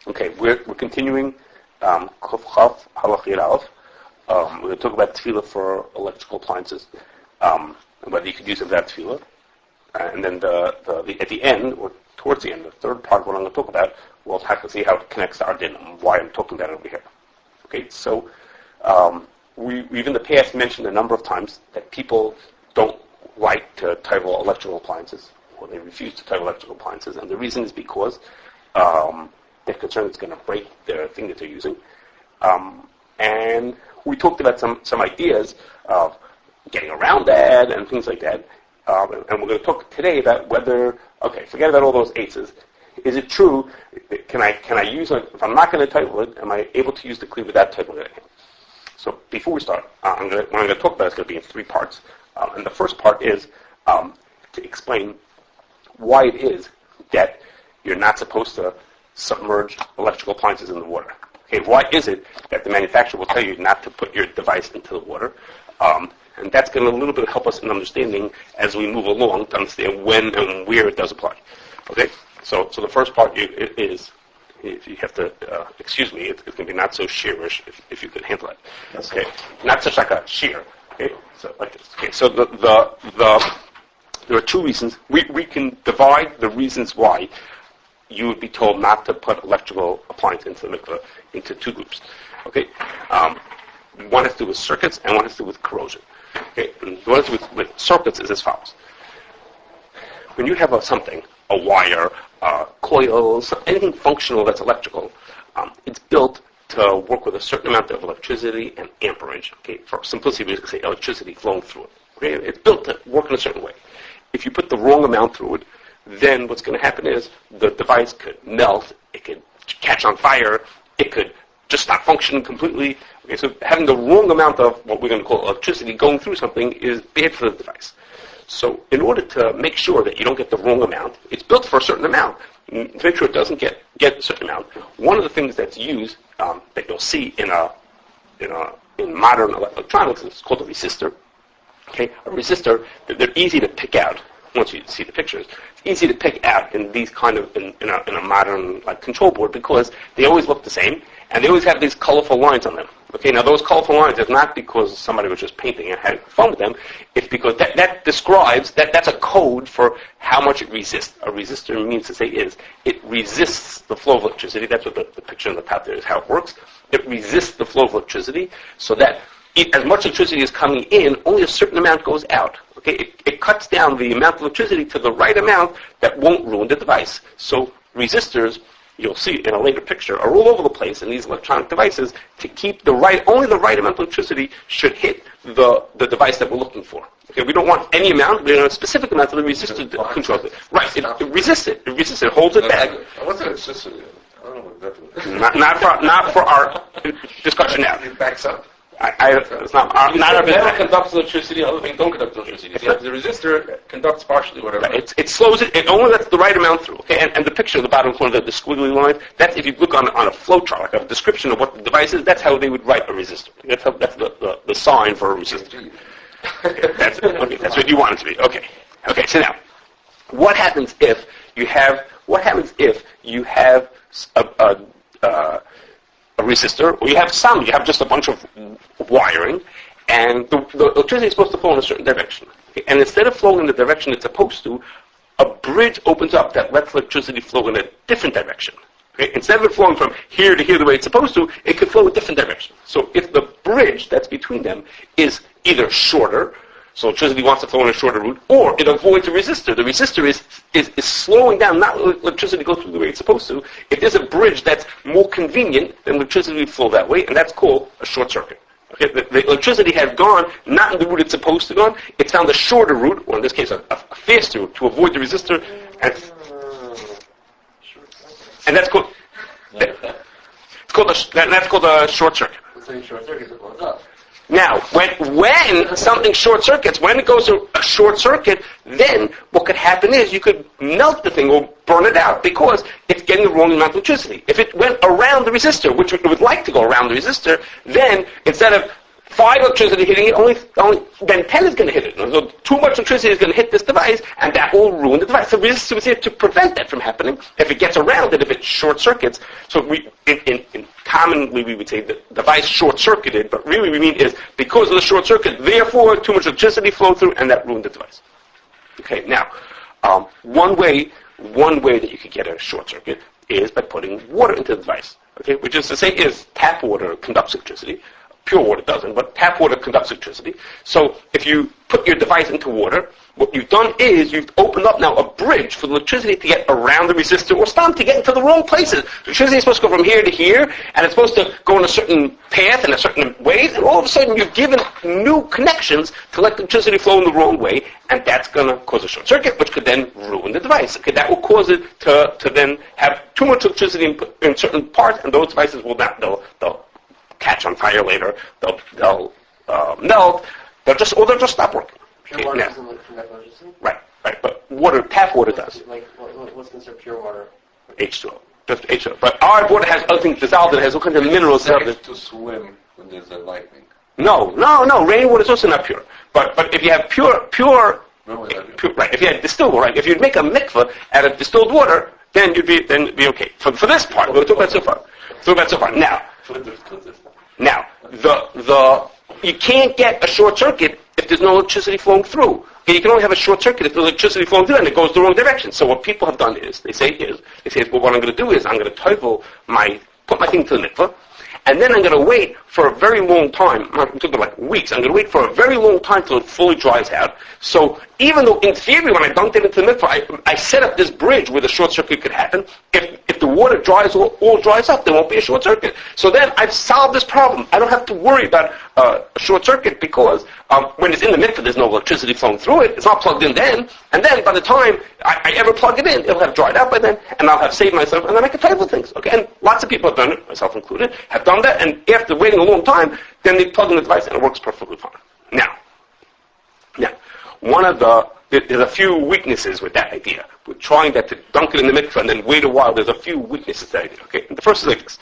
Okay, we're continuing Kuf Chaf Halach Yud Aleph. We're going to talk about tevillah for electrical appliances, whether you could use it without tevillah. And then at the end, or towards the end, the third part of what I'm going to talk about, we'll have to see how it connects to our din and why I'm talking about it over here. Okay, so we've in the past mentioned a number of times that people don't like to toivel electrical appliances, or they refuse to toivel electrical appliances, and the reason is because they're concerned it's going to break their thing that they're using. And we talked about some ideas of getting around that and things like that. And we're going to talk today about whether, okay, forget about all those aces. Is it true? Can I use it? If I'm not going to toivel it, am I able to use the cleave without toiveling it? So before we start, what I'm going to talk about is going to be in three parts. And the first part is to explain why it is that you're not supposed to submerge electrical appliances in the water. Okay, why is it that the manufacturer will tell you not to put your device into the water? And that's going to a little bit help us in understanding as we move along to understand when and where it does apply. Okay, so the first part is, if you have to excuse me, it's going to be not so shearish if you can handle it. Okay, not such like a shear. Okay, so like this. Okay, so there are two reasons. We can divide the reasons why you would be told not to put electrical appliance into the mikveh into two groups. Okay, one has to do with circuits and one has to do with corrosion. Okay, and what has to do with circuits is as follows. When you have a wire, coils, anything functional that's electrical, it's built to work with a certain amount of electricity and amperage. Okay, for simplicity, we can say electricity flowing through it. Okay, it's built to work in a certain way. If you put the wrong amount through it, then what's going to happen is the device could melt, it could catch on fire, it could just stop functioning completely. Okay, so having the wrong amount of what we're going to call electricity going through something is bad for the device. So in order to make sure that you don't get the wrong amount, it's built for a certain amount. To make sure it doesn't get a certain amount, one of the things that's used that you'll see in modern electronics is called a resistor. Okay, a resistor, they're easy to pick out. Once you see the pictures, it's easy to pick out in these kind of in a modern like control board because they always look the same and they always have these colorful lines on them. Okay, now those colorful lines is not because somebody was just painting and had fun with them. It's because that describes that's a code for how much it resists. A resistor means to say it resists the flow of electricity. That's what the picture on the top there is how it works. It resists the flow of electricity so that as much electricity is coming in, only a certain amount goes out. Okay, it cuts down the amount of electricity to the right amount that won't ruin the device. So resistors, you'll see in a later picture, are all over the place in these electronic devices to keep only the right amount of electricity should hit the device that we're looking for. Okay, we don't want any amount, we want a specific amount, so the resistor controls it. Right, it resists it. It resists it, holds it back. What's an resistor? I don't know what that is. Not for our discussion now. It backs up. It's not our metal business. conducts electricity, other things don't conduct electricity. The resistor conducts partially whatever. Right. It slows it. It only lets the right amount through. Okay, and the picture at the bottom corner, the squiggly line, that's if you look on a flow chart, like a description of what the device is. That's how they would write a resistor. That's the sign for a resistor. That's what you want it to be. Okay. So now, what happens if you have a resistor, or you have just a bunch of wiring, and the electricity is supposed to flow in a certain direction. Okay? And instead of flowing in the direction it's supposed to, a bridge opens up that lets electricity flow in a different direction. Okay? Instead of it flowing from here to here the way it's supposed to, it could flow a different direction. So if the bridge that's between them is either shorter, so electricity wants to flow in a shorter route, or it avoids a resistor. The resistor is slowing down, not electricity goes through the way it's supposed to. If there's a bridge that's more convenient, then electricity will flow that way, and that's called a short circuit. Okay, the electricity has gone not in the route it's supposed to go. It's found a shorter route, or in this case, a faster route to avoid the resistor, and that's called that's called a short circuit. So short circuit it goes up. Now, when something short circuits, when it goes to a short circuit, then what could happen is you could melt the thing or burn it out because it's getting the wrong amount of electricity. If it went around the resistor, which it would like to go around the resistor, then instead of 5 electricity hitting it, only then 10 is going to hit it. So too much electricity is going to hit this device, and that will ruin the device. So resistor was here to prevent that from happening. If it gets around it, if it short circuits, so in commonly we would say the device short circuited, but really we mean is because of the short circuit, therefore too much electricity flowed through, and that ruined the device. Okay, now one way that you could get a short circuit is by putting water into the device. Okay, which is to say is tap water conducts electricity. Pure water doesn't, but tap water conducts electricity. So if you put your device into water, what you've done is you've opened up now a bridge for the electricity to get around the resistor or stop to get into the wrong places. Electricity is supposed to go from here to here, and it's supposed to go in a certain path in a certain way, and all of a sudden you've given new connections to let the electricity flow in the wrong way, and that's going to cause a short circuit, which could then ruin the device. Okay, that will cause it to then have too much electricity in certain parts, and those devices will not, they'll catch on fire later, they'll melt, they'll just stop working. Pure water doesn't look from that electricity? Right, but tap water does. Like, what's considered pure water? H2O, just H2O. But our water has other things dissolved in it, has all kinds of minerals. It's safe to swim when there's a lightning. No, rainwater is also not pure. But if you have pure, right, if you had distilled water, right, if you'd make a mikveh out of distilled water, then you'd be okay. For this part, we're talking about so far. Now, you can't get a short circuit if there's no electricity flowing through. Okay, you can only have a short circuit if there's electricity flowing through and it goes the wrong direction. So what people have done is, they say, well, what I'm going to do is I'm going to put my thing to the mikveh, and then I'm going to wait for a very long time. I'm talking like weeks. I'm going to wait for a very long time till it fully dries out. So even though in theory when I dunked it into the mikveh, I set up this bridge where the short circuit could happen. If the water all dries up, there won't be a short circuit. So then I've solved this problem. I don't have to worry about a short circuit because when it's in the mikveh, there's no electricity flowing through it. It's not plugged in then. And then by the time I ever plug it in, it'll have dried out by then, and I'll have saved myself, and then I can toivel things. Okay, and lots of people have done it, myself included, have done that, and after waiting a long time, then they plug in the device and it works perfectly fine. Now, there's a few weaknesses with that idea. With trying that to dunk it in the mikveh and then wait a while, there's a few weaknesses to that idea. Okay, and the first is like this.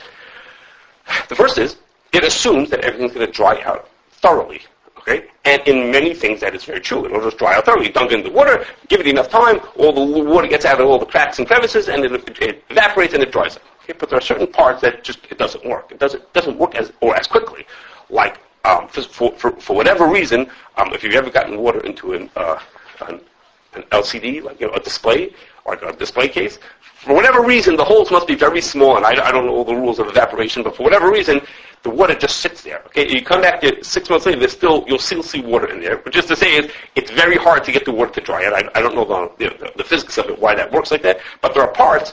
The first is, it assumes that everything's going to dry out thoroughly. Okay, and in many things that is very true. It'll just dry out thoroughly. You dunk it in the water, give it enough time, all the water gets out of all the cracks and crevices, and it evaporates and it dries out. Okay, but there are certain parts that just it doesn't work. It doesn't work as quickly. Like for whatever reason, if you've ever gotten water into an LCD, like a display or a display case, for whatever reason the holes must be very small, and I don't know all the rules of evaporation, but for whatever reason the water just sits there. Okay, you come back 6 months later, you'll still see water in there. But just to say it's very hard to get the water to dry out. I don't know the physics of it, why that works like that, but there are parts,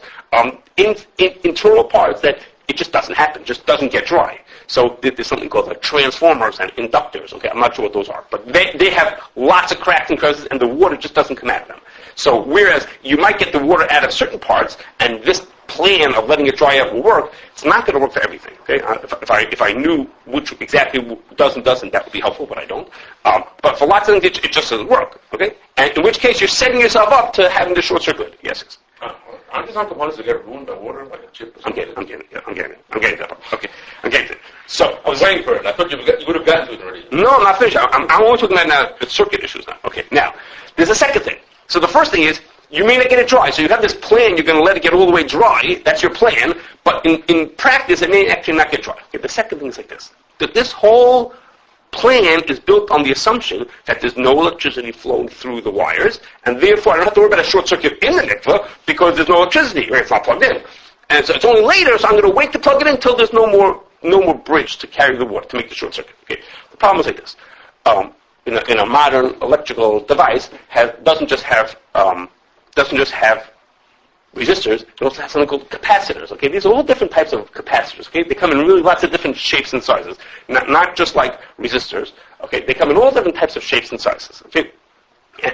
internal parts that it just doesn't happen, just doesn't get dry. So there's something called like transformers and inductors. Okay, I'm not sure what those are, but they have lots of cracks and crevices, and the water just doesn't come out of them. So whereas you might get the water out of certain parts, and this plan of letting it dry out will work, it's not going to work for everything. Okay, if I knew which exactly does and doesn't, that would be helpful, but I don't. But for lots of things, it just doesn't work. Okay, and in which case you're setting yourself up to having the short circuit. Yes. Aren't these not the ones that get ruined by water, like a chip? I'm getting it. Okay, I'm getting it. So I was waiting for it. I thought you would have gotten to it already. No, I'm not finished. I'm only talking about now the circuit issues now. Okay, now there's a second thing. So the first thing is, you may not get it dry. So you have this plan, you're going to let it get all the way dry. That's your plan. But in practice, it may actually not get dry. Okay, the second thing is like this. That this whole plan is built on the assumption that there's no electricity flowing through the wires, and therefore I don't have to worry about a short circuit in the mikveh because there's no electricity, right? It's not plugged in. And so it's only later, so I'm going to wait to plug it in until there's no more bridge to carry the water, to make the short circuit. Okay. The problem is like this. In a modern electrical device, doesn't just have resistors, it also has something called capacitors. Okay, these are all different types of capacitors. Okay, they come in really lots of different shapes and sizes, not just like resistors. Okay, they come in all different types of shapes and sizes. Okay,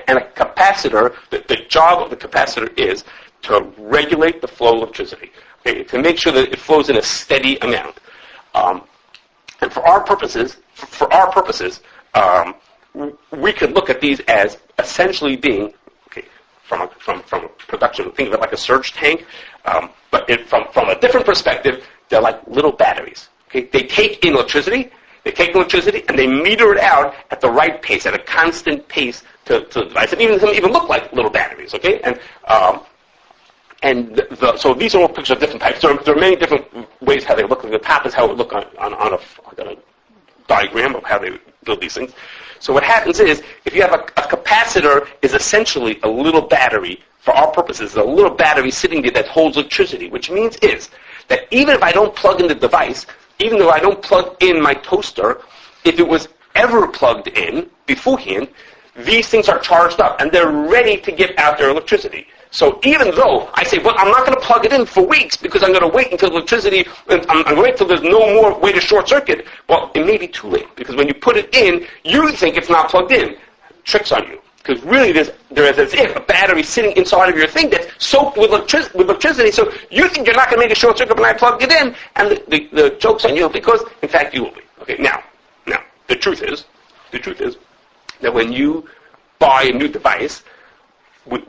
and a capacitor, the job of the capacitor is to regulate the flow of electricity. Okay, to make sure that it flows in a steady amount. And for our purposes, we could look at these as essentially being, from a production, think of it like a surge tank, but from a different perspective, they're like little batteries. Okay, they take in electricity, They take electricity and they meter it out at the right pace, at a constant pace to the device. And some even look like little batteries, okay? So these are all pictures of different types. There are many different ways how they look. The top is how it would look on a diagram of how they build these things. So what happens is, if you have a capacitor, is essentially a little battery. For our purposes, a little battery sitting there that holds electricity, which means is that even if I don't plug in the device, even though I don't plug in my toaster, if it was ever plugged in beforehand, these things are charged up and they're ready to give out their electricity. So even though I say, well, I'm not going to plug it in for weeks because I'm going to wait until electricity, I'm going to wait until there's no more way to short circuit, well, it may be too late because when you put it in, you think it's not plugged in. Tricks on you. Because really there is as if a battery sitting inside of your thing that's soaked with electricity, so you think you're not going to make a short circuit when I plug it in, and the joke's on you because, in fact, you will be. Okay, now, the truth is that when you buy a new device,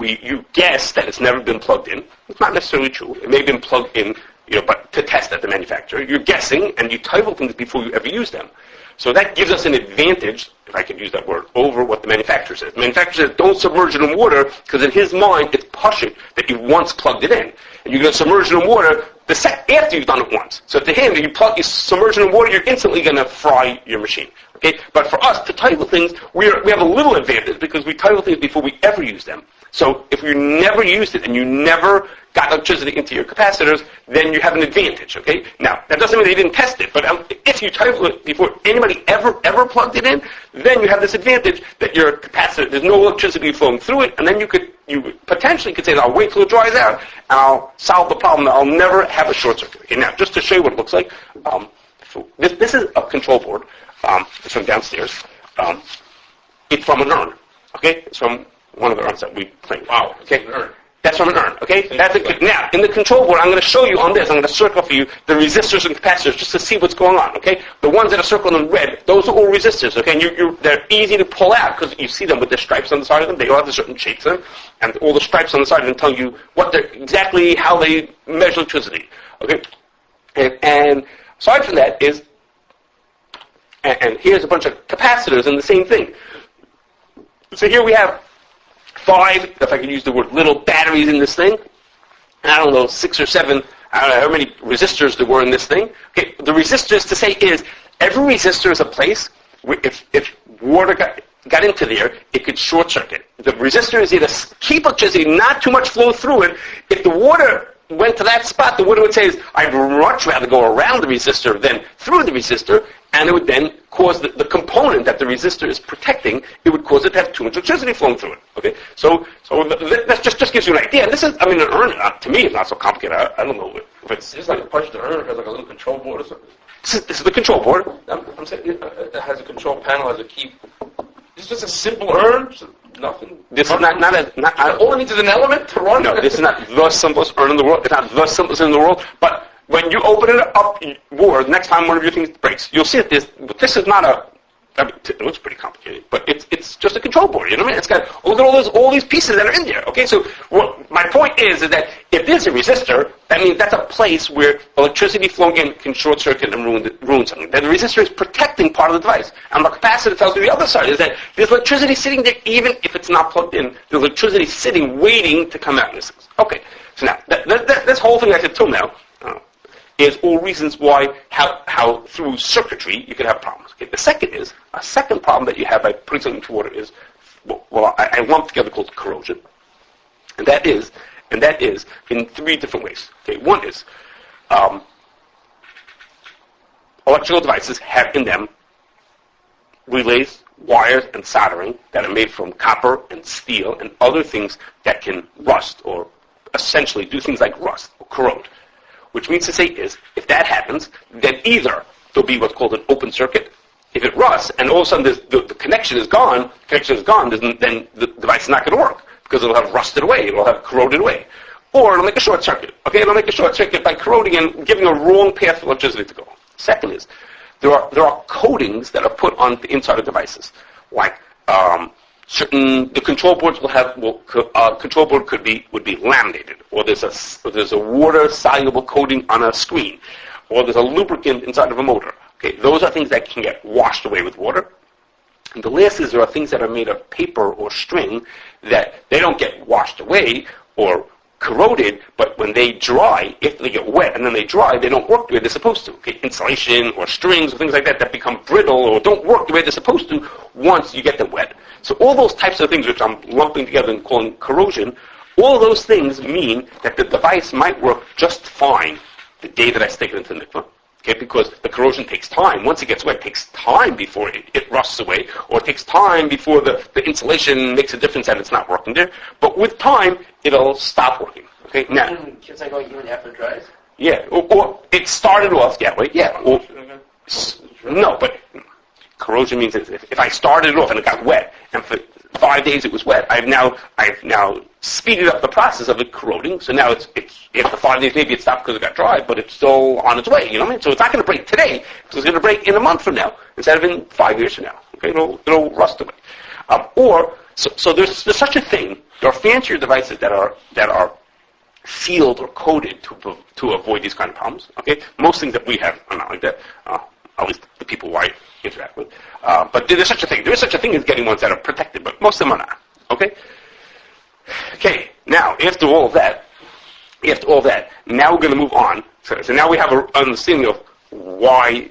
you guess that it's never been plugged in. It's not necessarily true. It may have been plugged in, but to test at the manufacturer. You're guessing, and you toivel things before you ever use them. So that gives us an advantage, if I could use that word, over what the manufacturer says. The manufacturer says, don't submerge it in water, because in his mind, it's pushing that you once plugged it in. And you're going to submerge it in water after you've done it once. So to him, if you submerge it in water, you're instantly going to fry your machine. Okay? But for us, to toivel things, we have a little advantage, because we toivel things before we ever use them. So if you never used it, and you never got electricity into your capacitors, then you have an advantage, okay? Now, that doesn't mean they didn't test it, but if you toivel it before anybody ever plugged it in, then you have this advantage that your capacitor, there's no electricity flowing through it, and then you potentially could say, I'll wait till it dries out, and I'll solve the problem. I'll never have a short circuit. Okay, now, just to show you what it looks like, this is a control board. It's from downstairs. It's from an urn, okay? It's from one of the urns that we clean. Wow, okay? An urn. That's from an urn, okay? Now, in the control board, I'm going to show you on this, I'm going to circle for you the resistors and capacitors just to see what's going on, okay? The ones that are circled in red, those are all resistors, okay? And they're easy to pull out because you see them with the stripes on the side of them. They all have a certain shape to them. And all the stripes on the side of them tell you exactly how they measure electricity, okay? And aside from that is, and here's a bunch of capacitors in the same thing. So here we have 5, if I could use the word, little batteries in this thing. And I don't know, 6 or 7, I don't know how many resistors there were in this thing. Okay, the resistors to say is, every resistor is a place where if water got into there, it could short circuit. The resistor is here to keep electricity, not too much flow through it. If the water went to that spot, the water would say, I'd much rather go around the resistor than through the resistor, and it would then cause the component that the resistor is protecting, it would cause it to have too much electricity flowing through it. Okay, so that just gives you an idea. And this is, an urn, to me, is not so complicated. I don't know if it's just like a punch the urn, it has like a little control board or something. This is the control board. I'm saying it has a control panel, has a key. It's just a simple urn. Nothing. This is not all it needs is an element to run. No, this is not the simplest urn in the world. It's not the simplest in the world. But when you open it up, next time one of your things breaks, you'll see that this is not a. It looks pretty complicated, but it's just a control board. You know what I mean? It's got look at all these pieces that are in there. Okay, so my point is that if there's a resistor, that means that's a place where electricity flowing in can short circuit and ruin something. That the resistor is protecting part of the device, and the capacitor tells you the other side is that there's electricity sitting there, even if it's not plugged in. There's electricity sitting, waiting to come out in this. Okay, so now this whole thing I said till now. Is all reasons why how through circuitry you could have problems. Okay, the second problem that you have by putting something into water is I lump together called corrosion, and that is in 3 different ways. Okay, one is electrical devices have in them relays, wires, and soldering that are made from copper and steel and other things that can rust or essentially do things like rust or corrode. Which means to say is, if that happens, then either there'll be what's called an open circuit. If it rusts, and all of a sudden the connection is gone, then the device is not going to work, because it'll have rusted away, it'll have corroded away. Or it'll make a short circuit. Okay, it'll make a short circuit by corroding and giving a wrong path for electricity to go. Second is, there are coatings that are put on the inside of devices. Like, the control boards control board would be laminated, or there's a water soluble coating on a screen, or there's a lubricant inside of a motor. Okay, those are things that can get washed away with water. And the last is there are things that are made of paper or string that they don't get washed away or corroded, but when they dry, if they get wet and then they dry, they don't work the way they're supposed to. Okay, insulation or strings or things like that that become brittle or don't work the way they're supposed to once you get them wet. So all those types of things which I'm lumping together and calling corrosion, all those things mean that the device might work just fine the day that I stick it into the mikvah. Okay, because the corrosion takes time. Once it gets wet, it takes time before it rusts away, or it takes time before the insulation makes a difference and it's not working there. But with time, it'll stop working. Okay, now. It's not going even after it dries? Yeah, or it started off that way. Yeah, or, no, but corrosion means if I started it off and it got wet, and for 5 days it was wet, I've now speeded up the process of it corroding. So now it's after 5 days maybe it stopped because it got dry, but it's still on its way. You know what I mean? So it's not going to break today. It's going to break in a month from now instead of in 5 years from now. Okay, it'll rust away. So there's such a thing. There are fancier devices that are sealed or coated to avoid these kind of problems. Okay, most things that we have are not like that. At least the people who I interact with. But there's such a thing. There is such a thing as getting ones that are protected, but most of them are not. Okay? Okay, now, after all that, now we're going to move on. So now we have an understanding of why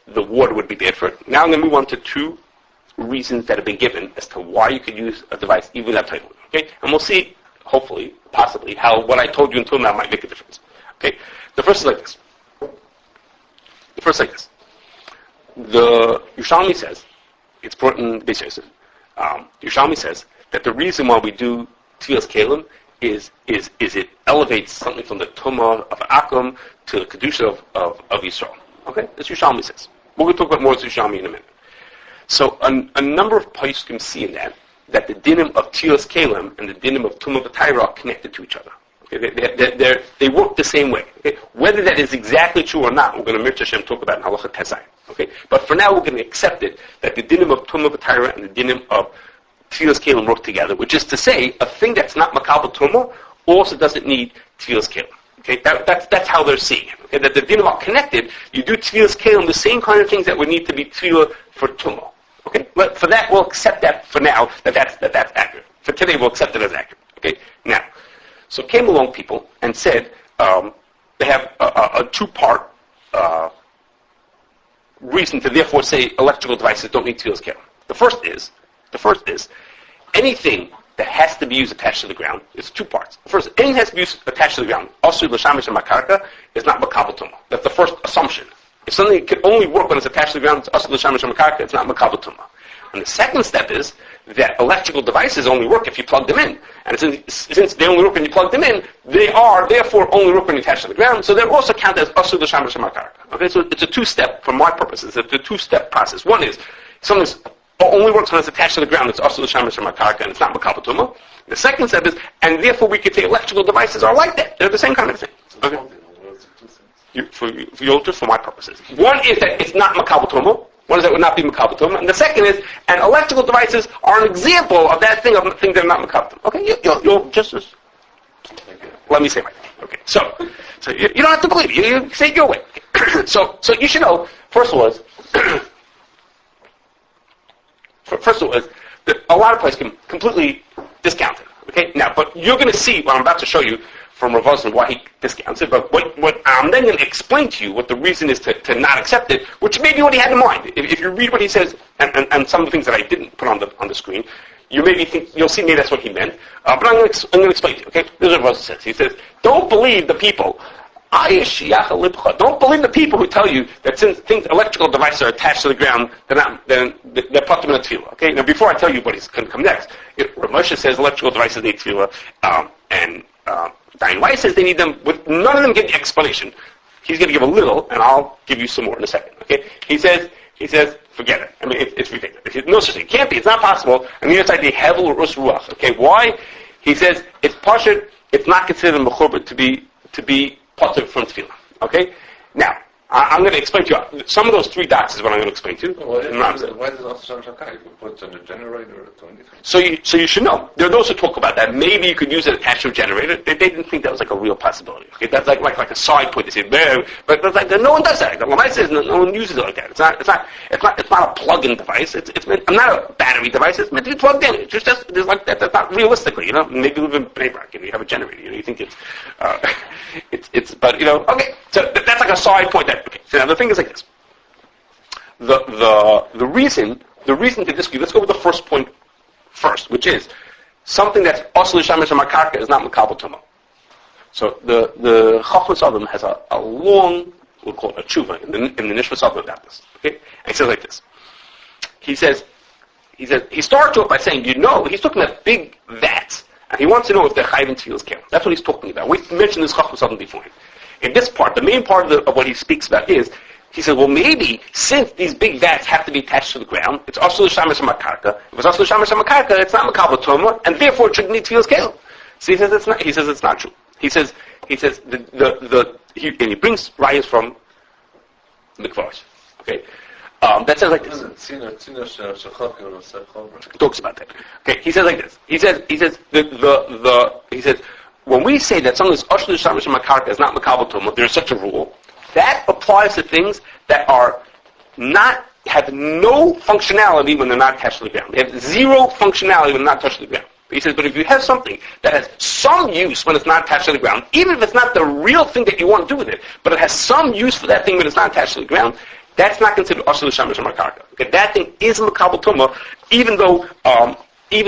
the water would be bad for it. Now I'm going to move on to two reasons that have been given as to why you could use a device even without toiveled. Okay? And we'll see, hopefully, possibly, how what I told you until now might make a difference. Okay? The first is like this. The Yerushalmi says, it's brought in Beis Yosef, Yerushalmi says that the reason why we do Tevillas Keilim is it elevates something from the Tumah of Akum to the Kedusha of Yisrael. Okay? That's Yerushalmi says. We're going to talk about more of Yerushalmi in a minute. So a number of poskim see in that the dinim of Tevillas Keilim and the dinim of Tumah V'Tayra are connected to each other. Okay? They work the same way. Okay? Whether that is exactly true or not, we're going to Mirza Hashem talk about in Halacha Tezai. Okay? But for now, we're going to accept it that the dinim of Tumah V'Tayra and the dinim of Tevillas Keilim work together, which is to say, a thing that's not makabel Tumah also doesn't need Tevillas Keilim. Okay? That's how they're seeing it. Okay? That the dinim are connected. You do Tevillas Keilim, the same kind of things that would need to be Tevillah for Tumah. Okay? But for that, we'll accept that for now, that's accurate. For today, we'll accept it as accurate. Okay? Now, so came along people and said they have a two-part reason to therefore say electrical devices don't need Tevillas Keilim. The first is anything that has to be used attached to the ground is two parts. The first, anything that has to be used attached to the ground, Asui, leshamesh, and hakarka, is not makabel tumah. That's the first assumption. If something can only work when it's attached to the ground, it's Asui, leshamesh, and hakarka, it's not makabel tumah. And the second step is that electrical devices only work if you plug them in. And since they only work when you plug them in, they are therefore only work when you attach to the ground, so they're also counted as Asui, leshamesh, and hakarka. Okay, so it's a two-step, for my purposes, it's a two-step process. One is, something's only works when it's attached to the ground, it's Asui, leshamesh, and hakarka, and it's not makabel tumah. The second step is, and therefore we could say electrical devices are like that. They're the same kind of thing. Okay? For my purposes. One is that it's not makabel tumah. One is that it would not be makabel tumah. And the second is, and electrical devices are an example of that thing, of things that are not makabel tumah. Okay? You'll just let me say my thing. Okay. So you don't have to believe it. You say it your way. Okay. So you should know, first of all, that a lot of places can completely discount it. Okay? Now, but you're going to see what I'm about to show you from Rav Osman why he discounts it, but what I'm then going to explain to you what the reason is to not accept it, which may be what he had in mind. If you read what he says, and some of the things that I didn't put on the screen, you maybe think, you'll see maybe that's what he meant, but I'm going to explain to you, okay? This is what Rav Osman says. He says, don't believe the people, don't believe the people who tell you that since things, electrical devices are attached to the ground, they're put them in a tevillah. Okay? Now, before I tell you what is going to come next, Rav Moshe says electrical devices need tevillah, and Diane Weiss says they need them, with none of them give the explanation. He's going to give a little, and I'll give you some more in a second. Okay? He says, forget it. I mean, it's ridiculous. No such thing. It can't be. It's not possible. And the other side, the hevel or us ruach. Okay? Why? He says it's pashut. It's not considered mechubet to be positive from tefillah. Okay? Now, I'm going to explain to you. Some of those 3 dots is what I'm going to explain to you. Why does also hakarka? You can put it on a generator or anything. So you should know. There are those who talk about that. Maybe you could use it attached to a generator. They didn't think that was like a real possibility. Okay, that's like a side point. They say, but like no one does that. The Lamai says no one uses it like that. It's not a plug-in device. It's not a battery device. It's meant to be plugged in. It's just there's like that. That's not realistically. You know, maybe you live in Braybrook and you have a generator. You know, you think it's but you know, okay. So that's like a side point. Okay. So now the thing is like this. The reason to disagree. Let's go with the first point first, which is something that's also leshamesh and hakarka is not makabel tumah. So the Chachmas Adam has a long, we'll call it a tshuva in the Nishmas Adam about this. Okay, and he says like this. He starts off by saying, you know, he's talking about big vats, and he wants to know if they're chayv and tevillas keilim. That's what he's talking about. We mentioned this Chachmas Adam before. In this part, the main part of what he speaks about is, he said, well, maybe since these big vats have to be attached to the ground, it's also leshamesh and hakarka. If it's also leshamesh and hakarka, it's not makabel tumah, and therefore it shouldn't need tevillas keilim. So he says it's not. He says it's not true. He says he and he brings rayas from mikvash. Okay, that says like this. He talks about that. Okay, he says like this. He says when we say that something is ashlu shamash and hakarka is not makabel tumah, there's such a rule. That applies to things that have no functionality when they're not attached to the ground. They have zero functionality when they're not touched to the ground. But he says, but if you have something that has some use when it's not attached to the ground, even if it's not the real thing that you want to do with it, but it has some use for that thing when it's not attached to the ground, that's not considered ashlu shamash and hakarka. Okay, that thing is makabel tumah, even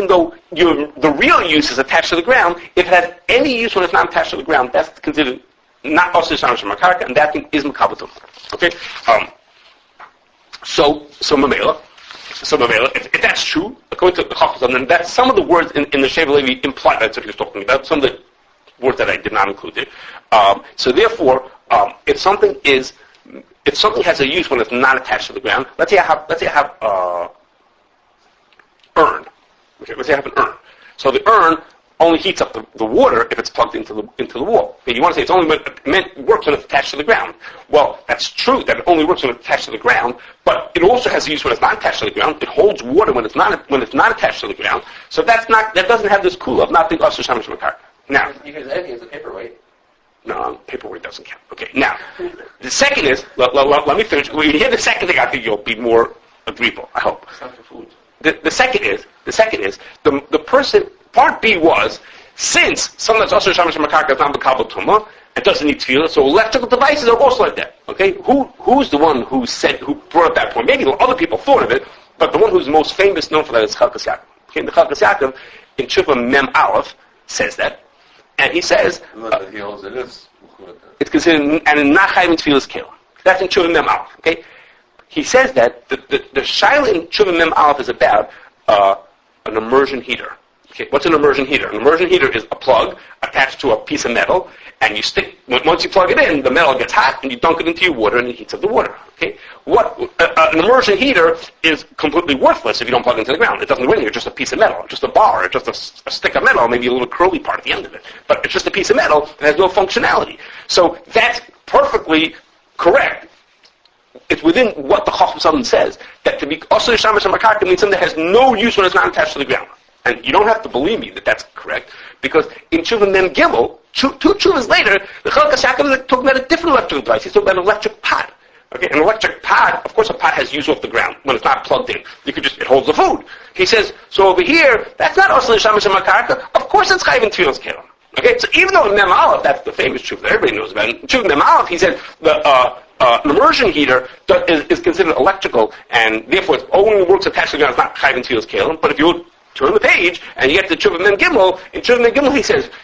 though the real use is attached to the ground. If it has any use when it's not attached to the ground, that's considered not also leshamesh and hakarka, and that thing is makabel tumah. Okay, so mamela, if that's true, according to the Chacham, then that's some of the words in the Shevet Levi imply that's what he was talking about. Some of the words that I did not include there. So therefore, if something has a use when it's not attached to the ground, let's say I have urn. Okay, let's say I have an urn. So the urn only heats up the water if it's plugged into the wall. Okay, you want to say it's only works when it's attached to the ground. Well, that's true that it only works when it's attached to the ground, but it also has use when it's not attached to the ground. It holds water when it's not attached to the ground. So that doesn't have this cool of not being ashlu shamash and hakarka. Now, you can say it's a paperweight. No, paperweight doesn't count. Okay, now the second is let me finish. When you hear the second thing, I think you'll be more agreeable. I hope. It's not for food. The second is the person. Part B was, since something that's also leshamesh and hakarka is not makabel tumah, it doesn't need tevillah, so electrical devices are also like that. Okay? Who's the one who brought up that point? Maybe other people thought of it, but the one who's most famous known for that is Chelkas Yaakov. Okay? The Chelkas Yaakov, in Tshuva Mem Aleph, says that, and he says, he holds it is. it's considered, and not chayv and tevillas keilim. That's in Tshuva Mem Aleph. Okay? He says that the shaila in Tshuva Mem Aleph is about an immersion heater. Okay, what's an immersion heater? An immersion heater is a plug attached to a piece of metal, and once you plug it in, the metal gets hot, and you dunk it into your water, and it heats up the water. Okay, an immersion heater is completely worthless if you don't plug it into the ground. It doesn't do anything. It's just a piece of metal, just a bar, just a stick of metal, maybe a little curly part at the end of it. But it's just a piece of metal that has no functionality. So that's perfectly correct. It's within what the Chacham says that to be ashlu leshamesh and hakarka means something that has no use when it's not attached to the ground. And you don't have to believe me that that's correct, because in Tshuva Mem Gimel, two Tshuvas later, the Chelkas Yaakov is talking about a different electrical device. He's talking about an electric pot. Okay, an electric pot, of course a pot has use off the ground when it's not plugged in. It holds the food. He says, so over here, that's not ashlu leshamesh and hakarka. Of course it's chayv and tevillas keilim. Okay, so even though in Mem Aleph, that's the famous Tshuva that everybody knows about, in Tshuva Mem Aleph, he said, an immersion heater is considered electrical, and therefore it only works attached to the ground. It's not chayv and tevillas keilim. But if you turn the page and you get to Tshuva Mem Gimel, in Tshuva Mem Gimel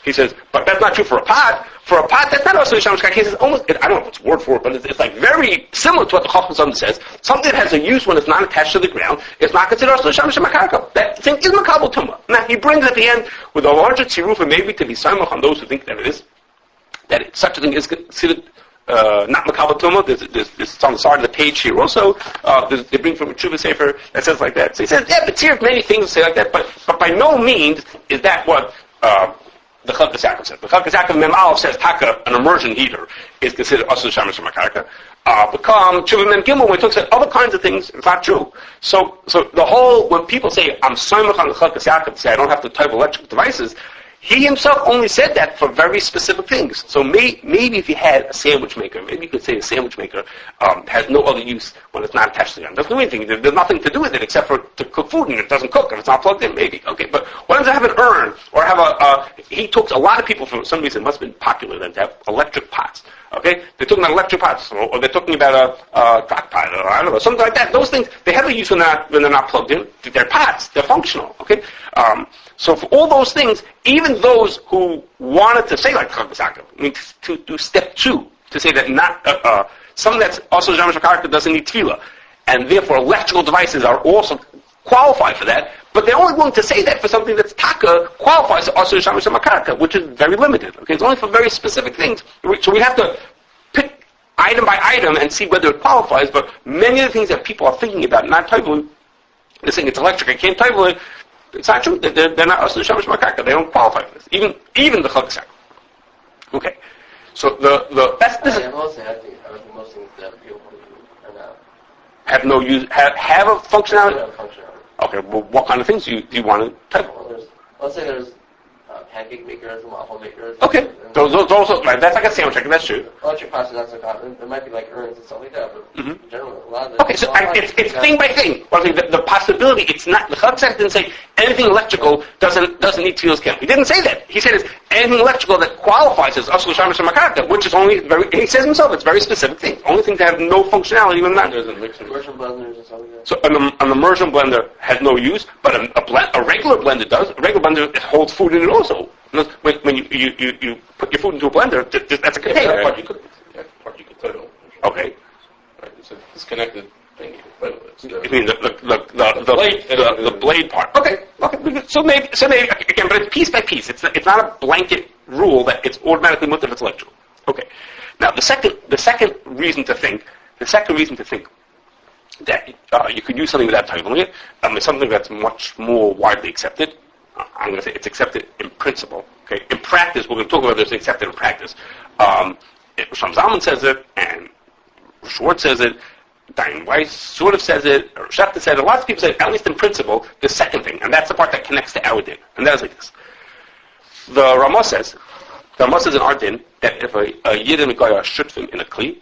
he says, but that's not true for a pot. For a pot, that's not also leshamesh hakarka. He says almost, I don't know if it's word for it, but it's like very similar to what the Chacham says. Something that has a use when it's not attached to the ground is not considered also leshamesh hakarka. That thing is makabel tumah. Now he brings at the end with a larger tziruf, and maybe to be samach on those who think that it is, such a thing is considered not makabel tumah. There's on the side of the page here also. They bring from a Tshuva Sefer that says like that. So he says, yeah, but here many things say like that, but by no means is that what the Chelkas Yaakov says. The Chelkas Yaakov Mem Aleph says an immersion heater is considered Asui leshamesh from hakarka. Become Tshuva Mem Gimel, when it talks about other kinds of things, it's not true. So the whole, when people say, I'm soymach on the Chelkas Yaakov to say I don't have to type electrical devices, he himself only said that for very specific things. So maybe if you had a sandwich maker, maybe you could say a sandwich maker has no other use when it's not attached to the oven. It doesn't do anything. There's nothing to do with it except for to cook food, and it doesn't cook if it's not plugged in, maybe. Okay, but what does it have an urn? Or have he talks, a lot of people, for some reason, it must have been popular then to have electric pots. Okay? They're talking about electric pots, or they're talking about a crock pot, or I don't know, something like that. Those things, they have a use when they're not plugged in. They're pots. They're functional. Okay? So for all those things, even those who wanted to say like Chelkas Yaakov, I mean, to do step 2, to say that not something that's also leshamesh hakarka doesn't need tevillah, and therefore electrical devices are also qualified for that, but they're only willing to say that for something that's taka qualifies as also leshamesh hakarka, which is very limited. Okay, it's only for very specific things. So we have to pick item by item and see whether it qualifies. But many of the things that people are thinking about not toiveled, they're saying it's electric, I can't toivel it. It's not true. They're not Asui leshamesh hakarka. They don't qualify for this. Even the Chelkas Yaakov. Okay. So that's this. I think most things that people are not Have no use. Have a functionality. don't have functionality. Okay. Well, what kind of things do you want to type? Well, let's say there's pancake makers and waffle makers. Okay. Those also, right, that's like a sandwich maker. That's true. Electric pots are not so common. There might be like urns and stuff like that, but in general, a lot of Okay, so it's thing by thing. Well, the possibility, it's not, the Chelkas Yaakov didn't say anything electrical doesn't need Tevillas camp. He didn't say that. He said it's anything electrical that qualifies as Asui leshamesh hakarka, which is only he says himself, it's very specific thing. Only thing that have no functionality even that. immersion blenders and stuff like that. So an immersion blender has no use, but a regular blender does. A regular blender holds food in it also. When you put your food into a blender, that's a container. Part you could toivel. Okay. Right, it's a disconnected thing. You can toivel it. You mean the blade part? Okay. So maybe again, but it's piece by piece. It's not a blanket rule that it's automatically mutter if it's electrical. Okay. Now the second reason to think that you could use something without toiveling it is something that's much more widely accepted. I'm going to say it's accepted in principle. Okay. In practice, we're going to talk about this accepted in practice. Sham Zalman says it, and Schwartz says it. Diane Weiss sort of says it, or Schefter says it. Lots of people say it, at least in principle, the second thing, and that's the part that connects to our din. And that is like this. The Ramah says in our din, that if a Yid and a Goy are shutfim in a Kli,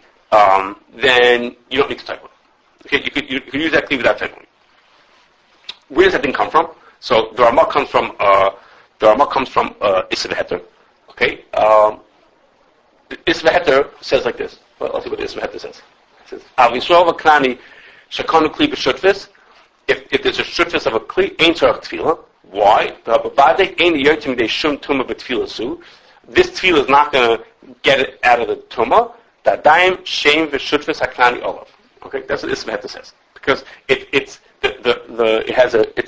then you don't need to type one. Okay, you could use that Kli without typing. Where does that thing come from? So the Ramah comes from Isra Heter. Okay, Isra Heter says like this. Well, let's see what Isra Heter says. It says, Av Yisrael v'Knani shekanu kli b'shutfis. If there's a shutfis of a kli, ain't tzarich tevillah. Why? This tevillah is not going to get it out of the tumah. Da'daim sheim v'shutfis haknani olav. Okay, that's what Isra Heter says. Because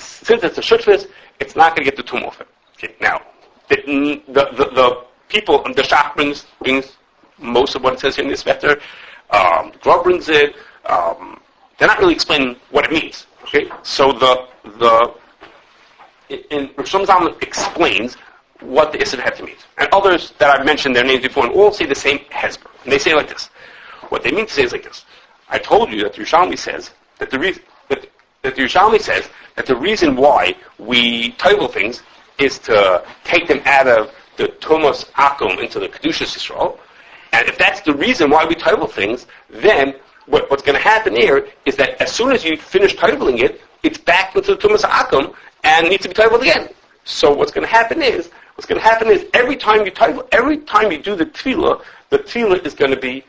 since it's a shutfis, it's not going to get the tumah off it. Okay, now the people, the Shach brings most of what it says here in this Vetter. Grub brings it. They're not really explaining what it means. Okay, so Shlomo Zalman explains what the Isra Heter means, and others that I've mentioned their names before, and all say the same hesber. And they say like this. What they mean to say is like this. I told you that the Yerushalmi says that the reason why we toivel things is to take them out of the Tumas Akum into the Kedushas Yisrael. And if that's the reason why we toivel things, then what's going to happen here is that as soon as you finish toiveling it, it's back into the Tumas Akum and needs to be toiveled again. So what's going to happen is every time you do the tevillah is going to be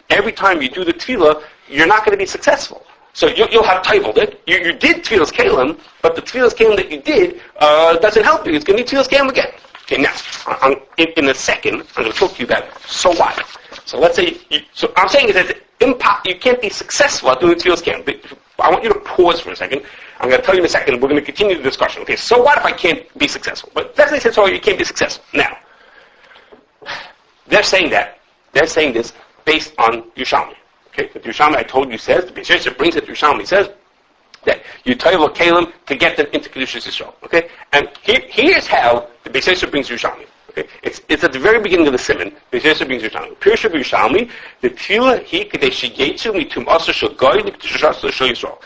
every time you do the tevillah, you're not going to be successful. So you'll have toiveled it. You did Tevillas Keilim, but the Tevillas Keilim that you did doesn't help you. It's going to need Tevillas Keilim again. Okay, now, in a second, I'm going to talk to you about so what. So let's say, so I'm saying is that you can't be successful at doing Tevillas Keilim. I want you to pause for a second. I'm going to tell you in a second. We're going to continue the discussion. Okay, so what if I can't be successful? But that's what they said, so you can't be successful. Now, they're saying this based on Yerushalmi. Okay, the Yerushalmi I told you says, the Beis Yosef brings it, Yerushalmi says, that you toivel Keilim to get them into Kashrus Yisrael. Okay, and here's how the Beis Yosef brings Yerushalmi. Okay, it's at the very beginning of the Siman. Beis Yosef brings Yerushalmi. Pirush Yerushalmi, the tevillah he kadei sheyetzu mitum aser shel goy l'kedusha shel Yisrael.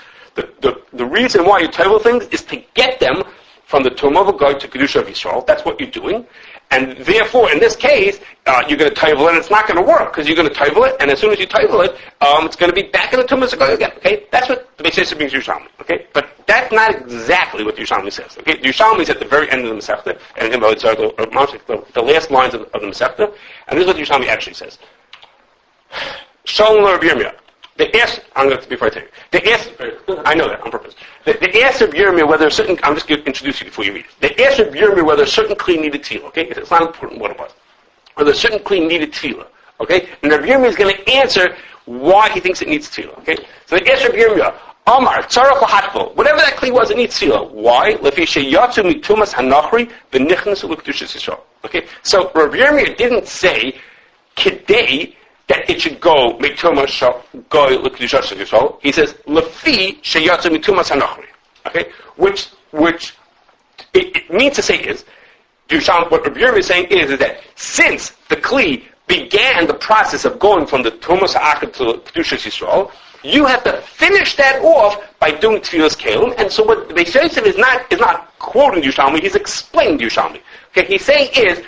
The reason why you toivel things is to get them from the Tum of a Goy to Kedusha of Yisrael. That's what you're doing. And therefore, in this case, you're going to toivel it, and it's not going to work, because you're going to toivel it, and as soon as you toivel it, it's going to be back in the Tum of a Goy again. Okay? That's what the Beis Yosef brings Yerushalmi. Okay? But that's not exactly what Yerushalmi says. Okay? Yerushalmi is at the very end of the Masechta, and the last lines of the Masechta, and this is what Yerushalmi actually says. Shalom Rabbi Yirmiyah. They asked, before I tell you, they asked, I know that on purpose. They asked Rabbi Yirmiyah whether a certain, I'm just going to introduce you before you read it. They asked Rabbi Yirmiyah whether a certain kli needed tevillah, okay? It's not important what it was. Whether a certain kli needed tevillah, okay? And Rabbi Yirmiyah is going to answer why he thinks it needs tevillah, okay? So they asked Rabbi Yirmiyah, Amar, tzarach l'hatful, whatever that kli was, it needs tevillah. Why? Lefi sheyatzu mitumas hanachri v'nichnasu l'kedusha Yisrael. Okay? So Rabbi Yirmiyah didn't say, kidei, that it should go mituma go l'kedusha Yisrael. He says lefi sheyatzu mituma sanachri. Okay, which it means to say is, what Rabbi Yirmiyah is saying is that since the kli began the process of going from the tumas ha'akad to kedusha Yisrael, you have to finish that off by doing tevillas Keilim. And so what the Beis Yosef is not quoting Yerushalmi, he's explaining Yerushalmi. Okay, he's saying is,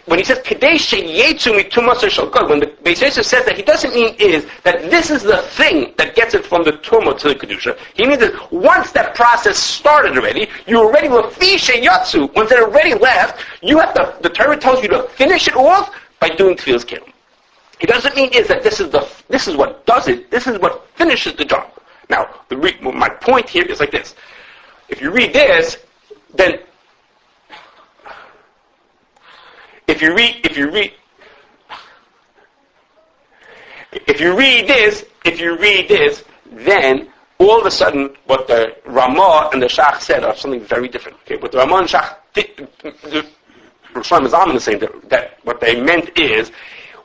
when he says Kadei sheyetzu mitumas shel goy, when the Beis Yosef says that, he doesn't mean is that this is the thing that gets it from the tumah to the kedusha. He means that once that process started already, you already lefi sheyatzu. Once it already left, you have to. The Torah tells you to finish it off by doing tevillas Keilim. It doesn't mean is that this is what does it. This is what finishes the job. Now, my point here is like this: if you read this, then. If you read this, then all of a sudden what the Ramah and the Shach said are something very different. Okay, what the Ramah and Shach, the Shlomo Zalman is saying that what they meant is,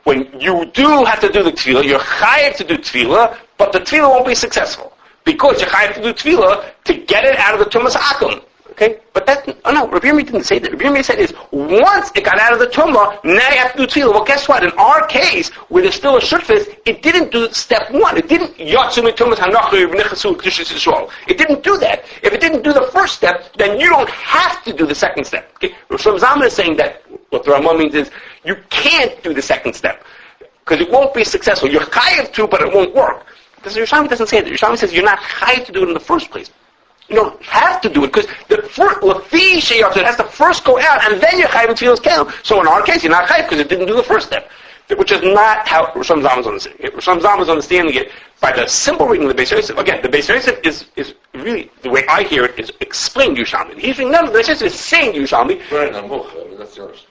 when you do have to do the tevillah, you're chayav to do tevillah, but the tevillah won't be successful because you're chayav to do tevillah to get it out of the tumas akum. Okay, but Rabbi Yirmiyah didn't say that. Rabbi Yirmiyah said is, once it got out of the tumah, now you have to do tevillah. Well, guess what? In our case, where there's still a shutfis, it didn't do step one. It didn't yatsu mitumas hanachri v'nichasu kedusha Yisrael. It didn't do that. If it didn't do the first step, then you don't have to do the second step. Okay, Shlomo Zalman is saying that what the Ramah means is you can't do the second step because it won't be successful. You're chayav to, but it won't work. Because Yerushalmi doesn't say that. Yerushalmi says you're not chayav to do it in the first place. You don't have to do it because the lefi sheyatzu, it has to first go out and then you're chayav in tevillas Keilim. So in our case, you're not chayav because it didn't do the first step, which is not how Shlomo Zalman is understanding it. Shlomo Zalman is understanding it by the simple reading of the Beis Yosef. Again, the Beis Yosef is really, the way I hear it, is explain Yerushalmi. He's saying, no, the Beis Yosef is saying Yerushalmi. That's yours.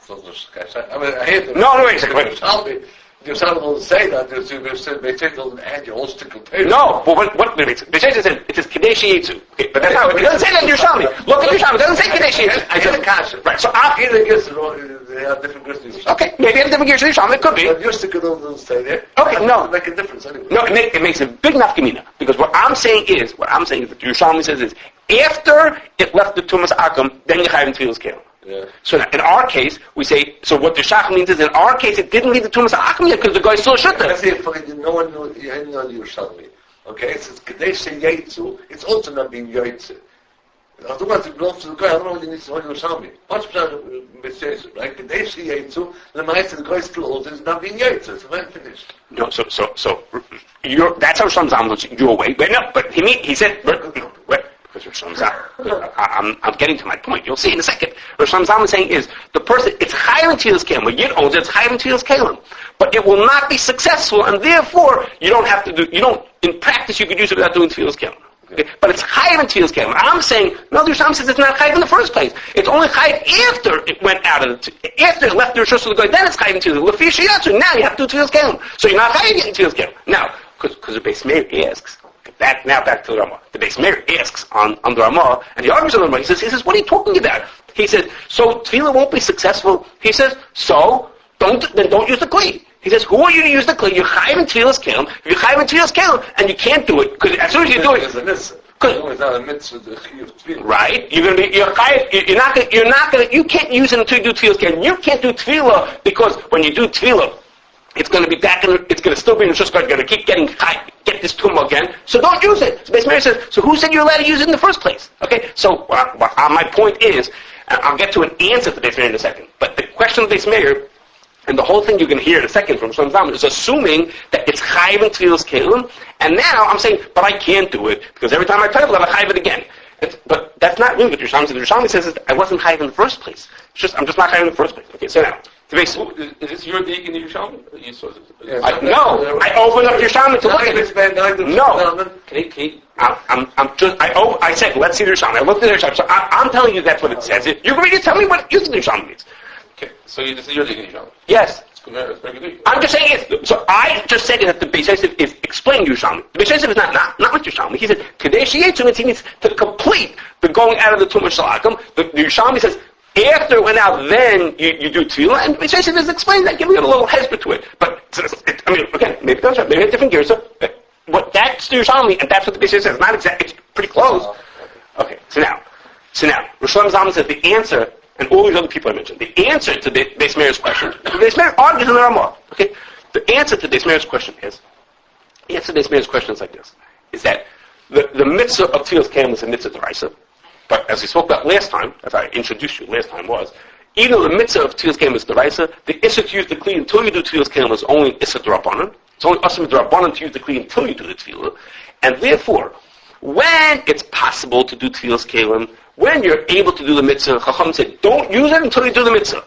I hear them. No, wait a second. You will say that Beis doesn't add your whole stick of paper. No, but what Beis Yosef said, it says Kadei sheyetzu. Okay, but that's how it doesn't say that in Yerushalmi. Look at Yerushalmi, it doesn't say Kadei sheyetzu. I said Kashrus. Right, so they have different Kashrus. Okay, maybe they have different Kashrus in Yerushalmi, it could be. But your stick doesn't stay there. Okay, no. Make a difference anyway. No, it makes a big nafkamina. Because what I'm saying is, what Yerushalmi says is, after it left the Tumas Akum, then you have in tevillas Keilim. Yeah. So now, in our case, we say, so what the Shach means is, in our case, it didn't leave the Tumas Akum yet because the guy still should Let's say if no one knew Yerushalmi. Okay, it says Kadei sheyetzu, it's also not being yotze. I don't want to belong to the guy, I don't know what he needs to know Yerushalmi. What's Beis Yosef, right? Kadei sheyetzu, the ma'aseh the guy still holds it, it's not being yotze. So I'm finished. No, so that's how Shlomo Zalman looks your way. But no, but he said, because Shlomo Zalman, I'm getting to my point. You'll see in a second. What Shlomo Zalman is saying is, the person, it's chayav in tevillas Keilim. When Yid owns it, it's chayav in tevillas Keilim. But it will not be successful, and therefore, in practice, you could use it without doing tevillas Keilim. Okay? But it's chayav in tevillas Keilim. I'm saying, no, the Yerushalmi says it's not chayav in the first place. It's only chayav after it went out of after it left the Rishus of the Goy, then it's chayav in tevillas. Lefi sheyatzu, now you have to do tevillas Keilim. So you're not chayav in tevillas Keilim. Now, because the Beis Meir asks, now back to the Ramah. The Beis Meir asks on the Ramah, and he argues on the Ramah. He says, what are you talking about? He says, so tevillah won't be successful? He says, so don't use the kli. He says, who are you to use the kli? You're chayav in tevillas Keilim. If you're chayav in tevillas Keilim, and you can't do it, because as soon as you do it, It's not a mitzvah, the chiyuv tevillah. Right? You're not gonna, you can't use it until you do tevillah. You can't do tevillah because when you do tevillah, it's going to be back in, it's going to still be in the shus, going to keep get this tumor again. So don't use it. So Beis Meir says, so who said you're allowed to use it in the first place? Okay? So, my point is, and I'll get to an answer to Beis Meir in a second, but the question of Beis Meir, and the whole thing you're going to hear in a second from Shlomo Zalman, is assuming that it's chayiv in Tevillas Keilim, and now I'm saying, but I can't do it, because every time I toivel, I'm chayiv it again. But that's not really what Yerushalmi says. Yerushalmi says is, I wasn't chayiv in the first place. I'm just not chayiv in the first place. Okay, so now, is this your dig in Yerushalmi? No, I opened up Yerushalmi to look at it. No. I said, let's see the Yerushalmi. I looked at the Yerushalmi. So I'm telling you that's what it says. You're going to tell me what using the Yerushalmi means. Okay, so this is your dig in Yerushalmi? Yes. It's I'm just saying it. So I just said that the Beis Yosef is explaining Yerushalmi. The Beis Yosef is not with Yerushalmi. He said, Kadesh Yetzu means he needs to complete the going out of the Tumah Shalakam. The Yerushalmi says, after it went out, then you do tevillah, and Beis Yosef has explained that, giving it a little hesper to it. But, again, maybe that's right, maybe a different gear, so, that's the Yerushalmi, and that's what the Beis Yosef says. Not exact, it's pretty close. Okay, so now, Rosh Zalman says the answer, and all these other people I mentioned, the answer to the Beis Meir's question, Beis Meir argues in the Ramah, okay? The answer to Beis Meir's question is like this, is that the mitzvah of Tevillas Keilim is a mitzvah d'oraisa. But as we spoke about last time, as I introduced you last time was, even though the mitzvah of Tevillas Keilim is d'oraisa, the issur to use the kli until you do Tevillas Keilim is only issur d'rabbanan. It's only asur d'rabbanan to use the kli until you do the tevillah. And therefore, when it's possible to do Tevillas Keilim, when you're able to do the mitzvah, Chacham said, don't use it until you do the mitzvah.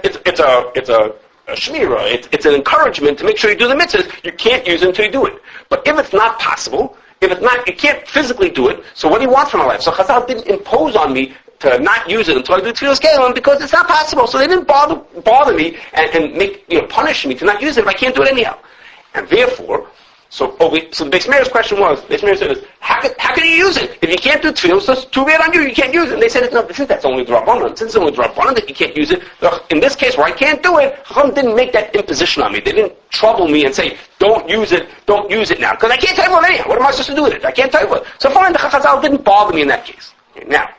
It's a shmirah. It's an encouragement to make sure you do the mitzvah. You can't use it until you do it. But if it's not possible, if it's not, you can't physically do it, so what do you want from my life? So Chazal didn't impose on me to not use it until I do Tevillas Keilim because it's not possible. So they didn't bother me and make, punish me to not use it if I can't do it anyhow. And therefore, so the Beis Meir's question was, Beis Meir said, how can you use it? If you can't do Tevillah, so it's too bad on you can't use it. And they said, no, since that's only d'rabbanan, since it's only d'rabbanan that you can't use it, in this case where I can't do it, Chacham didn't make that imposition on me. They didn't trouble me and say, don't use it now. Because I can't toivel it anyhow. What am I supposed to do with it? I can't toivel it. So fine, the Chazal didn't bother me in that case. Okay, now,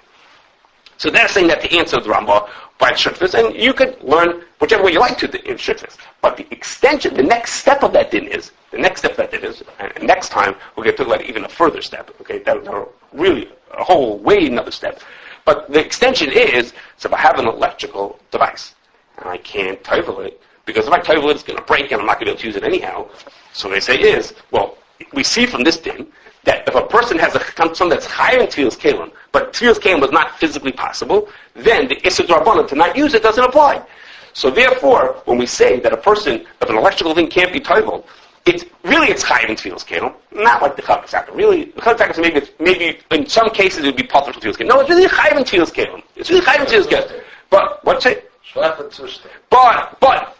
so they're saying that the answer of the Rambam by Shulchan, and you could learn whichever way you like to in Shulchan. But the extension, the next step of that din is, and next time we're going to talk about even a further step, okay, that's really a whole way another step. But the extension is, so if I have an electrical device, and I can't toivel it, because if I toivel it, it's going to break and I'm not going to be able to use it anyhow. So they say is, well, we see from this din, that if a person has something that's higher in Tevillas Keilim, but Tevillas Keilim was not physically possible, then the issur d'rabbanan to not use it doesn't apply. So therefore, when we say that a person, if an electrical thing can't be toiveled, it's higher in Tevillas Keilim, not like the Chelkas Yaakov. Really, the Chelkas Yaakov maybe in some cases it would be part of Tevillas Keilim. No, it's really higher in Tevillas Keilim. It's really higher in Tevillas Keilim. But what's it? But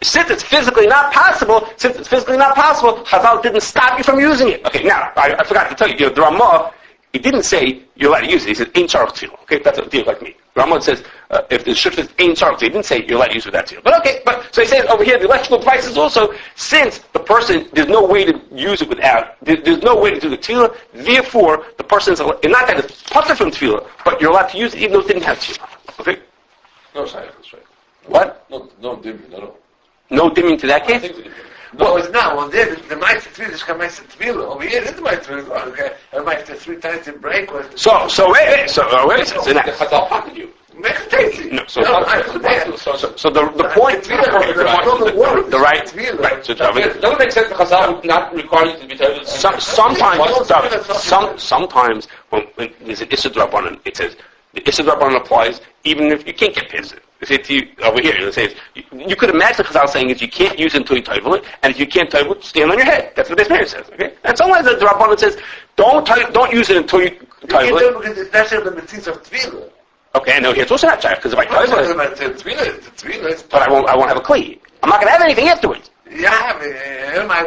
since it's physically not possible, Chazal didn't stop you from using it. Okay, now I forgot to tell you, the Ramah, he didn't say you're allowed to use it. He said ain't tzarich tevillah. Okay, that's a deal like me. Ramah says if the shulchan says ain't tzarich tevillah, he didn't say you're allowed to use it without tevillah. But okay, so he says over here the electrical devices also, since the person there's no way to use it without, there's no way to do the tevillah. Therefore, the person's not that it's putter from tevillah, but you're allowed to use it even though it didn't have tevillah. Okay. No, sorry, that's right. What? No dimming, no. No dimming to that case? No, it's not. Well, there, the Meister Tevillah is Meister Tevillah. Over here, it's the Meister Tevillah. Okay, and Meister 3 times in break. So wait a second. The Chazal pocket you. No, so the point, the right. So doesn't make sense. The Chazal would not require you to be told. Sometimes when there's an issur d'rabbanan, it says the issur d'rabbanan applies even if you can't get pissed. They say to you over here, they say you could imagine Chazal saying is you can't use it until you toivel it, and if you can't toivel it, stand on your head. That's what Beis Meir says. Okay, and sometimes the Rabbanan says don't use it until you toivel it. Because that's the mitzvah of tevillah. Okay, no, it's also not shaykh because if I toivel it, but I won't have a kli. I'm not going to have anything afterwards. Yeah,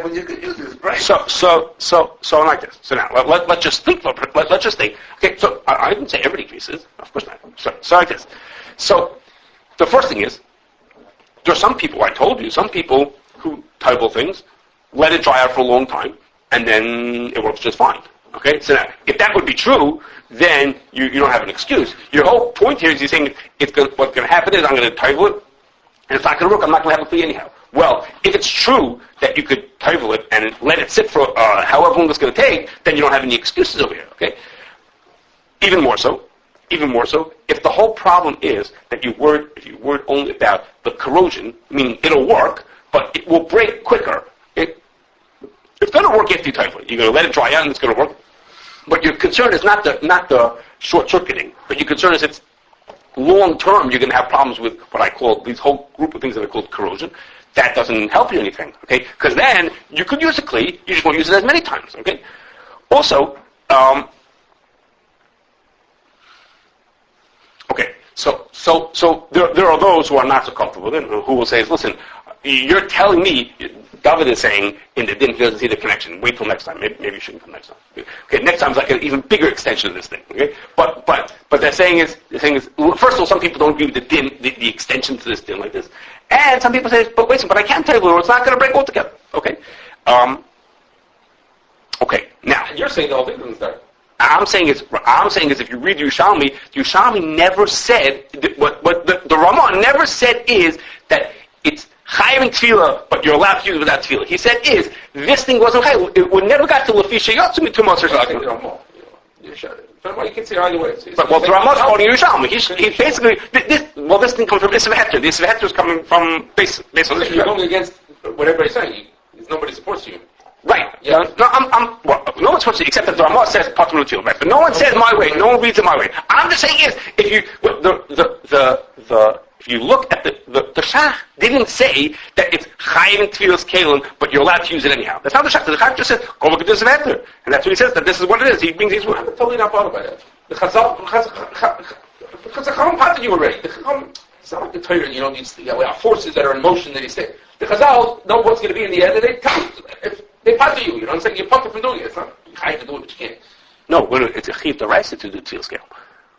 when you could use this, right? So like this. So now let's just think. Let's just think. Okay, so I didn't say everybody agrees. Of course not. So like this. So the first thing is, there are some people, I told you, some people who toivel things, let it dry out for a long time, and then it works just fine. Okay, so now, if that would be true, then you don't have an excuse. Your whole point here is you're saying what's going to happen is I'm going to toivel it, and it's not going to work. I'm not going to have a kli anyhow. Well, if it's true that you could toivel it and let it sit for however long it's going to take, then you don't have any excuses over here. Okay. Even more so, if the whole problem is that if you worried only about the corrosion, meaning it'll work, but it will break quicker. It's going to work after you toivel it. You're going to let it dry out and it's going to work. But your concern is not the short-circuiting, but your concern is it's long-term you're going to have problems with what I call these whole group of things that are called corrosion. That doesn't help you anything, okay? Because then you could use a kli, you just won't use it as many times, okay? Also, okay, so there are those who are not so comfortable with it, who will say, listen, you're telling me, David is saying in the din he doesn't see the connection. Wait till next time. Maybe you shouldn't come next time. Okay, next time is like an even bigger extension of this thing. Okay, but they're saying is first of all, some people don't agree with the din, the extension to this din like this, and some people say, but wait, but I can't tell you, or it's not going to break altogether. Okay, okay. Now you're saying the whole thing doesn't start. I'm saying is if you read Yerushalmi never said what the Ramah never said is that it's chayim tevillah, but you're allowed to use it without tevillah. He said this thing wasn't chayim. It would never got to lefisha yatzumi two months or something. You can say either way. But the Ramah is quoting Yerushalmi. He basically this thing comes from Isva Heter. The Isva Heter is coming from based on this. You're going against what everybody's saying. Nobody supports you. Right. Yeah. No one's supposed to, except that the Ramah says patur l'tevillah, right? But no one says my way. No one reads it my way. I'm just saying if you look at the Shach didn't say that it's chayim and tevillas Keilim, but you're allowed to use it anyhow. That's not the Shach. The Shach just says go look at this Heter, and that's what he says. That this is what it is. He brings these words. I'm totally not bothered by that. The Chazal patted you already. It's not like the Torah, these forces that are in motion that he said. The Chazal know what's going to be in the end, and they tell you. If they patter you, I'm saying you're pumped from doing it. It's not chayim to do it, but you can't. No, it's a chiv to rise to do tevillas Keilim.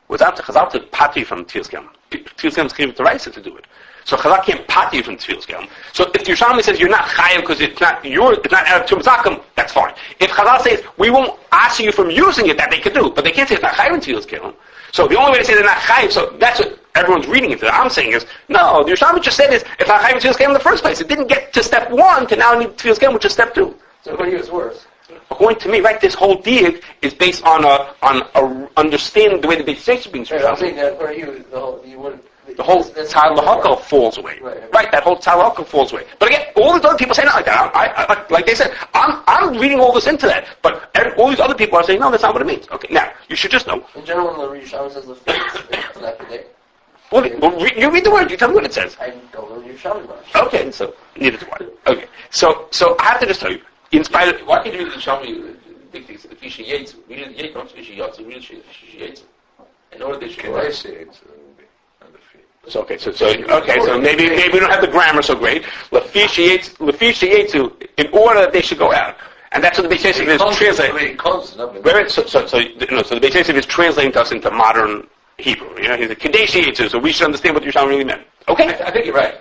Without the Chazal to patter you from tevillas Keilim. Tevillas Keilim is chiv to rise to do it. So Chazal can't patter you from tevillas Keilim. So if Yerushalmi says you're not chayim because it's not out of Tum, that's fine. If Chazal says we won't ask you from using it, that they could do, but they can't say it's not chayim in tevillas Keilim. So the only way to say they're not chayim, so that's what everyone's reading into. I'm saying is no. The Yerushalmi just said is it's not chayim in tevillas Keilim in the first place. It didn't get to step 1 to now need tevillas Keilim, which is step 2. So what is worse? According to me, right, this whole diag is based on a understanding the way the Beit Yisrael is being structured. I'm saying that for you, the whole hakarka falls away. Right, that whole hakarka falls away. But again, all these other people say not like that. I like they said, I'm reading all this into that. But all these other people are saying, no, that's not what it means. Okay, now, you should just know. In general, when the Yerushalmi says the face, it's not the day. Well, you read the word. You tell me what it says. I don't know Yerushalmi much. Okay, so neither do I. Okay, so I have to just tell you. In spite of, why can't you tell me big things? The fishy yates, we didn't yate, not fishy yates, we didn't fishy yates. I know what they should do. So maybe we don't have the grammar so great. Lefisha yetsu, in order that they should go out, and that's what the Beit Yisrael is translating. So the Beit Yisrael is translating to us into modern Hebrew. He's a kadesh yetsu, so we should understand what Yerushalmi really meant. Okay, I think you're right.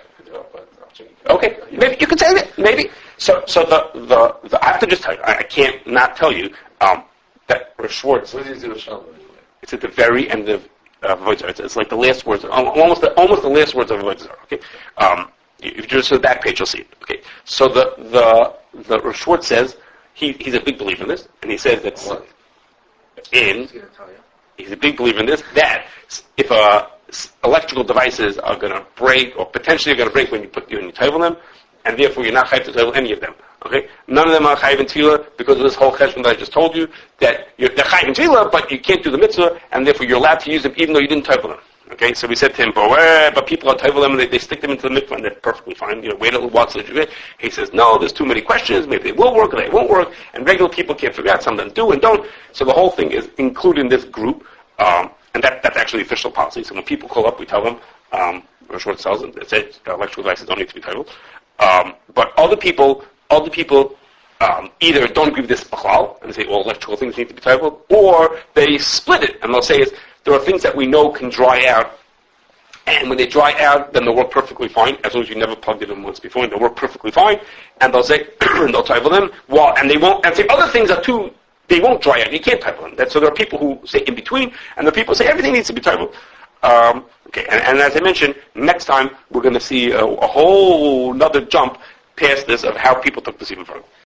Okay, maybe you can say that. Maybe. So the I have to just tell you. I can't not tell you that Rav Schwartz. It's at the very end of Avodah. It's like the last words, almost the last words of Avodah. Okay. If you just to the back page, you'll see it. Okay. So the Rav Schwartz says he's a big believer in this, and he says that he's a big believer in this that if electrical devices are going to break, or potentially are going to break when you toivel them, and therefore you're not chayiv to toivel any of them. Okay, none of them are chayiv in tevillah because of this whole cheshbon that I just told you that they're chayiv in tevillah, but you can't do the mitzvah, and therefore you're allowed to use them even though you didn't toivel them. Okay, so we said to him, but people are toivel them and they stick them into the mikvah and they're perfectly fine. Wait a little while till you get. He says, no, there's too many questions. Maybe they will work or they won't work, and regular people can't figure out. Some of them do and don't. So the whole thing is included in this group. And that's actually official policy. So when people call up, we tell them, Rav Schwartz tells them, it says electrical devices don't need to be toiveled. But other people either don't agree with this b'chlal, and they say all electrical things need to be toiveled, or they split it, and they'll say there are things that we know can dry out, and when they dry out, then they'll work perfectly fine, as long as you never plugged it in once before, and they'll work perfectly fine, and they'll say, they'll toivel them, and they won't, and say other things are too they won't dry out. You can't toivel them. So there are people who say in between, and there are people who say everything needs to be toiveled. Okay, and as I mentioned, next time we're going to see a whole another jump past this of how people took this even further.